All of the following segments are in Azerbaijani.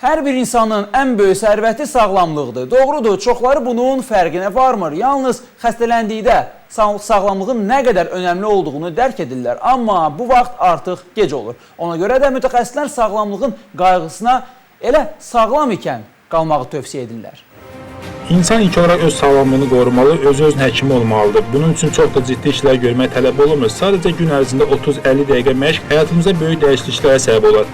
Hər bir insanın ən böyük sərvəti sağlamlıqdır. Doğrudur, çoxları bunun fərqinə varmır. Yalnız xəstələndikdə sağlamlığın nə qədər önəmli olduğunu dərk edirlər. Amma bu vaxt artıq gec olur. Ona görə də mütəxəssislər sağlamlığın qayğısına elə sağlam ikən qalmağı tövsiyə edirlər. İnsan ilk olaraq öz sağlamlığını qorumalı, öz-özünün həkimi olmalıdır. Bunun üçün çox da ciddi işlər görmək tələb olunmur. Sadəcə gün ərzində 30-50 dəqiqə məşq həyatımıza böyük dəyişikliklərə səbəb olar.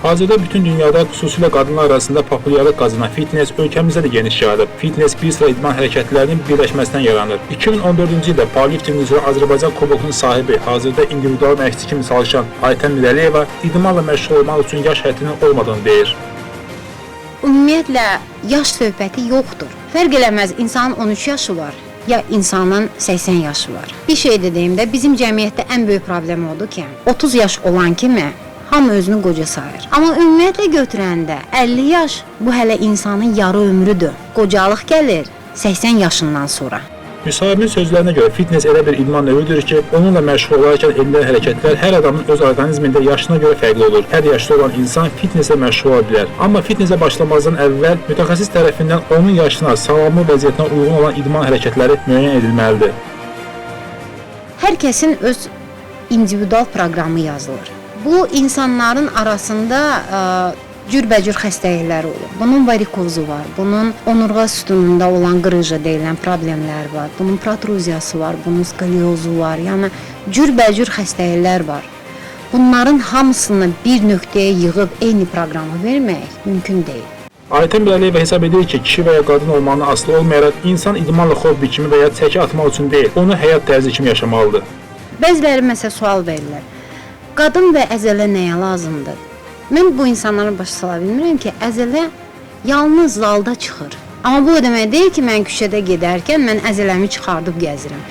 Hazırda bütün dünyada, xüsusilə qadınlar arasında populyarlıq qazanan fitness ölkəmizdə də geniş yayılıb. Fitness bir sıra idman hərəkətlərinin birləşməsindən yaranır. 2014-cü ildə powerlifting üzrə Azərbaycan kubokunun sahibi, hazırda individual məşqçi kimi çalışan Aytən Mirəliyeva idmanla məşğul olmaq üçün yaş həddinin olmadığını deyir. Ümumiyyətlə, yaş söhbəti yoxdur. Fərq eləməz, insanın 13 yaşı var, ya insanın 80 yaşı var. Bir şey dediyimdə, bizim cəmiyyətdə ən böyük problem odur ki, 30 yaş olan kimi hamı özünü qoca sayır. Amma ümumiyyətlə götürəndə 50 yaş bu hələ insanın yarı ömrüdür. Qocalıq gəlir 80 yaşından sonra. Müsahibin sözlərinə görə fitness elə bir idman növüdür ki, onunla məşğul olarkən edilən hərəkətlər hər adamın öz orqanizmində yaşına görə fərqli olur. Hər yaşda olan insan fitnesslə məşğul ola bilər. Amma fitnessə başlamazdan əvvəl mütəxəssis tərəfindən onun yaşına, sağlamlıq vəziyyətinə uyğun olan idman hərəkətləri müəyyən edilməlidir. Hər kəsin öz individual proqramı yazılır. Bu insanların arasında cürbəcür xəstəlikləri olur. Bunun varikozu var, bunun onurğa sütununda olan qırıcı deyilən problemlər var, bunun protruziyası var, bunun skoliozu var, yəni cürbəcür xəstəliklər var. Bunların hamısını bir nöqtəyə yığıb eyni proqramı vermək mümkün deyil. Aytən Mirəliyeva hesab edir ki, kişi və ya qadın olmağına asılı olmayaraq insan idmanla hobbi kimi və ya çəki atmaq üçün deyil, onu həyat tərzi kimi yaşamalıdır. Bəziləri məsəl sual verirlər. Qadın və əzələ nəyə lazımdır? Mən bu insanlara başa sala bilmirəm ki, əzələ yalnız zalda çıxır. Amma bu o demək deyil ki, mən küçədə gedərkən mən əzələmi çıxardıb gəzirəm.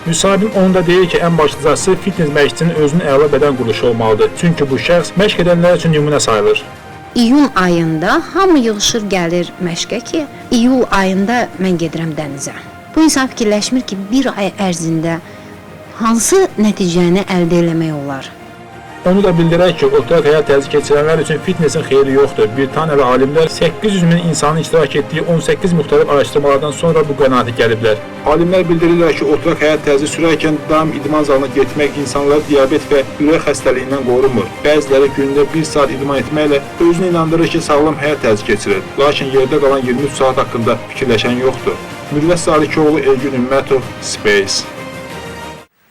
Müsahibin onu da deyir ki, ən başlıcası fitness məşqçinin özünün əla bədən quruluşu olmalıdır. Çünki bu şəxs məşq edənlər üçün nümunə sayılır. İyun ayında hamı yığışır gəlir məşqə ki, iyul ayında mən gedirəm dənizə. Bu insan fikirləşmir ki, bir ay ərzində hansı nəticəni əldə eləmək olar? Onu da bildirək ki, oturaq həyat tərzi keçirənlər üçün fitnessin xeyri yoxdur. Britaniyalı alimlər 800 min insanın iştirak etdiyi 18 müxtəlif araşdırmalardan sonra bu qənaətə gəliblər. Alimlər bildirirlər ki, oturaq həyat tərzi sürərkən daim idman zalına getmək insanları diabet və ürək xəstəliyindən qorumur. Bəziləri gündə 1 saat idman etməklə özünü inandırır ki, sağlam həyat tərzi keçirir. Lakin yerdə qalan 23 saat haqqında fikirləşən yoxdur. Mürvət Salikoğlu, Elgün Ümmətov, Space.